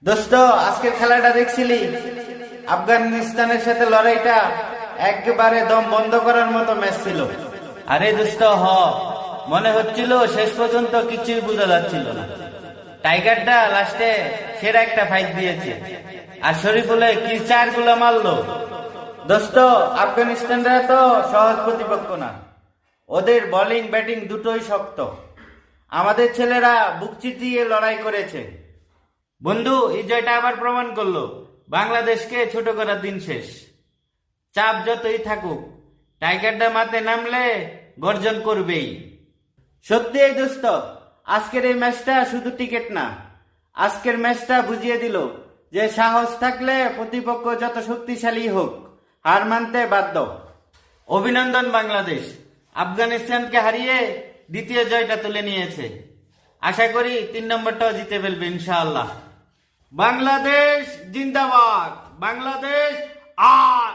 দোস্ত, আজকের খেলাটা দেখছিলি? আফগানিস্তানের সাথে লড়াইটা একেবারে দম বন্ধ করার মতো ম্যাচ ছিল। আরে দোস্ত, মনে হচ্ছিল শেষ পর্যন্ত কিছুই বোঝা যাচ্ছিল না। টাইগারটা লাস্টে সেরা একটা ফাইট দিয়েছে, আর শরীফুলে কি 4 গুলা মারলো। দোস্ত, আফগানিস্তানরা তো সহজ প্রতিপক্ষ না। ওদের বোলিং ব্যাটিং দুটোই শক্ত। আমাদের ছেলেরা বুক চিতিয়ে লড়াই করেছে। বন্ধু, এই জয়টা আবার প্রমাণ করলো বাংলাদেশকে ছোট করার দিন শেষ। চাপ যতই থাকুক, টাইগারটা মাঠে নামলে গর্জন করবেই। সত্যি এই দোস্ত, আজকের এই ম্যাচটা শুধু টিকেট না, আজকের ম্যাচটা বুঝিয়ে দিল যে সাহস থাকলে প্রতিপক্ষ যত শক্তিশালী হোক, হার মানতে বাধ্য। অভিনন্দন বাংলাদেশ, আফগানিস্তানকে হারিয়ে দ্বিতীয় জয়টা তুলে নিয়েছে। আশা করি 3 নম্বরটাও জিতে ফেলবে ইনশাআল্লাহ। বাংলাদেশ জিন্দাবাদ, বাংলাদেশ আর